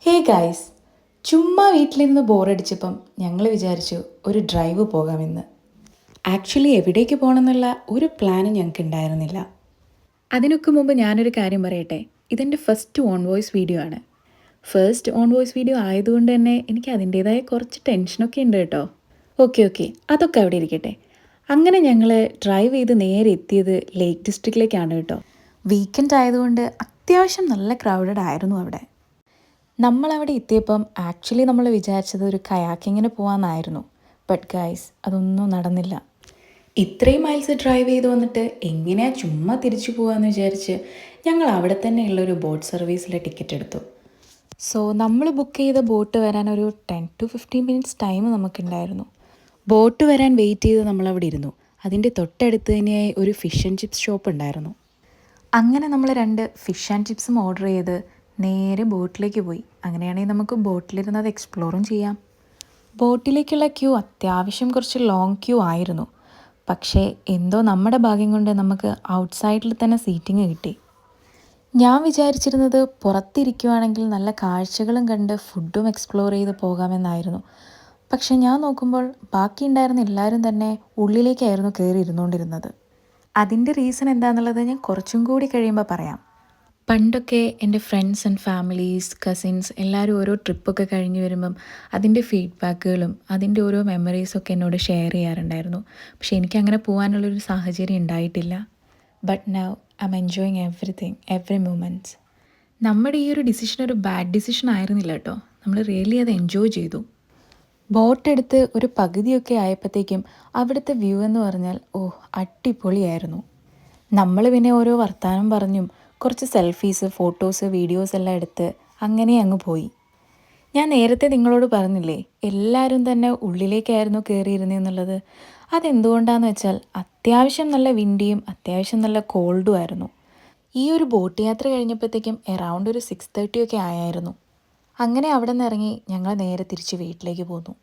Hey guys, ചുമ്മാ വീട്ടിലിരുന്ന് ബോറടിച്ചപ്പം ഞങ്ങൾ വിചാരിച്ചു ഒരു ഡ്രൈവ് പോകാമെന്ന്. ആക്ച്വലി എവിടേക്ക് പോകണമെന്നുള്ള ഒരു പ്ലാനും ഞങ്ങൾക്ക് ഉണ്ടായിരുന്നില്ല. അതിനൊക്കെ മുമ്പ് ഞാനൊരു കാര്യം പറയട്ടെ. ഇതെൻ്റെ ഫസ്റ്റ് ഓൺ വോയിസ് വീഡിയോ ആണ്. ഫസ്റ്റ് ഓൺ വോയിസ് വീഡിയോ ആയതുകൊണ്ട് തന്നെ എനിക്ക് അതിൻ്റേതായ കുറച്ച് ടെൻഷനൊക്കെ ഉണ്ട് കേട്ടോ. ഓക്കെ, അതൊക്കെ അവിടെ ഇരിക്കട്ടെ. അങ്ങനെ ഞങ്ങൾ ഡ്രൈവ് ചെയ്ത് നേരെ എത്തിയത് ലേക്ക് ഡിസ്ട്രിക്റ്റിലേക്കാണ് കേട്ടോ. വീക്കെൻഡ് ആയതുകൊണ്ട് അത്യാവശ്യം നല്ല ക്രൗഡഡ് ആയിരുന്നു അവിടെ. നമ്മളവിടെ എത്തിയപ്പം ആക്ച്വലി നമ്മൾ വിചാരിച്ചത് ഒരു കയാക്കിങ്ങിന് പോകാമെന്നായിരുന്നു. ബട്ട് ഗൈസ്, അതൊന്നും നടന്നില്ല. ഇത്രയും മൈൽസ് ഡ്രൈവ് ചെയ്ത് വന്നിട്ട് എങ്ങനെയാണ് ചുമ്മാ തിരിച്ചു പോകാമെന്ന് വിചാരിച്ച് ഞങ്ങൾ അവിടെ തന്നെയുള്ള ഒരു ബോട്ട് സർവീസിലെ ടിക്കറ്റ് എടുത്തു. സോ നമ്മൾ ബുക്ക് ചെയ്ത ബോട്ട് വരാൻ ഒരു 10 to 15 മിനിറ്റ്സ് ടൈം നമുക്കുണ്ടായിരുന്നു. ബോട്ട് വരാൻ വെയിറ്റ് ചെയ്ത് നമ്മളവിടെ ഇരുന്നു. അതിൻ്റെ തൊട്ടടുത്ത് തന്നെയായി ഒരു ഫിഷ് ആൻഡ് ചിപ്സ് ഷോപ്പ് ഉണ്ടായിരുന്നു. അങ്ങനെ നമ്മൾ 2 ഫിഷ് ആൻഡ് ചിപ്സും ഓർഡർ ചെയ്ത് നേരെ ബോട്ടിലേക്ക് പോയി. അങ്ങനെയാണെങ്കിൽ നമുക്ക് ബോട്ടിലിരുന്ന് അത് എക്സ്പ്ലോറും ചെയ്യാം. ബോട്ടിലേക്കുള്ള ക്യൂ അത്യാവശ്യം കുറച്ച് ലോങ് ക്യൂ ആയിരുന്നു. പക്ഷേ എന്തോ നമ്മുടെ ഭാഗ്യം കൊണ്ട് നമുക്ക് ഔട്ട്സൈഡിൽ തന്നെ സീറ്റിംഗ് കിട്ടി. ഞാൻ വിചാരിച്ചിരുന്നത് പുറത്തിരിക്കുവാണെങ്കിൽ നല്ല കാഴ്ചകളും കണ്ട് ഫുഡും എക്സ്പ്ലോർ ചെയ്ത് പോകാമെന്നായിരുന്നു. പക്ഷെ ഞാൻ നോക്കുമ്പോൾ ബാക്കിയുണ്ടായിരുന്ന എല്ലാവരും തന്നെ ഉള്ളിലേക്കായിരുന്നു കയറി ഇരുന്നുകൊണ്ടിരുന്നത്. അതിൻ്റെ റീസൺ എന്താണെന്നുള്ളത് ഞാൻ കുറച്ചും കൂടി കഴിയുമ്പോൾ പറയാം. പണ്ടൊക്കെ എൻ്റെ ഫ്രണ്ട്സ് ആൻഡ് ഫാമിലീസ്, കസിൻസ് എല്ലാവരും ഓരോ ട്രിപ്പൊക്കെ കഴിഞ്ഞ് വരുമ്പം അതിൻ്റെ ഫീഡ്ബാക്കുകളും അതിൻ്റെ ഓരോ മെമ്മറീസൊക്കെ എന്നോട് ഷെയർ ചെയ്യാറുണ്ടായിരുന്നു. പക്ഷേ എനിക്കങ്ങനെ പോകാനുള്ളൊരു സാഹചര്യം ഉണ്ടായിട്ടില്ല. But now I M enjoying everything, every moments. നമ്മുടെ ഈ ഒരു ഡിസിഷൻ ഒരു ബാഡ് ഡിസിഷൻ ആയിരുന്നില്ല കേട്ടോ. നമ്മൾ റിയലി അത് എൻജോയ് ചെയ്തു. ബോട്ടെടുത്ത് ഒരു പകുതിയൊക്കെ ആയപ്പോഴത്തേക്കും അവിടുത്തെ വ്യൂ എന്ന് പറഞ്ഞാൽ അടിപൊളിയായിരുന്നു. നമ്മൾ പിന്നെ ഓരോ വർത്തമാനം പറഞ്ഞും കുറച്ച് സെൽഫീസ്, ഫോട്ടോസ്, വീഡിയോസ് എല്ലാം എടുത്ത് അങ്ങനെ അങ്ങ് പോയി. ഞാൻ നേരത്തെ നിങ്ങളോട് പറഞ്ഞില്ലേ എല്ലാവരും തന്നെ ഉള്ളിലേക്കായിരുന്നു കയറിയിരുന്നെന്നുള്ളത്. അതെന്തുകൊണ്ടാണെന്ന് വെച്ചാൽ അത്യാവശ്യം നല്ല വിൻഡിയും അത്യാവശ്യം നല്ല കോൾഡും ആയിരുന്നു. ഈ ഒരു ബോട്ട് യാത്ര കഴിഞ്ഞപ്പോഴത്തേക്കും അറൗണ്ട് ഒരു 6:30 ഒക്കെ ആയായിരുന്നു. അങ്ങനെ അവിടെ നിന്ന് ഇറങ്ങി ഞങ്ങൾ നേരെ തിരിച്ച് വീട്ടിലേക്ക് പോന്നു.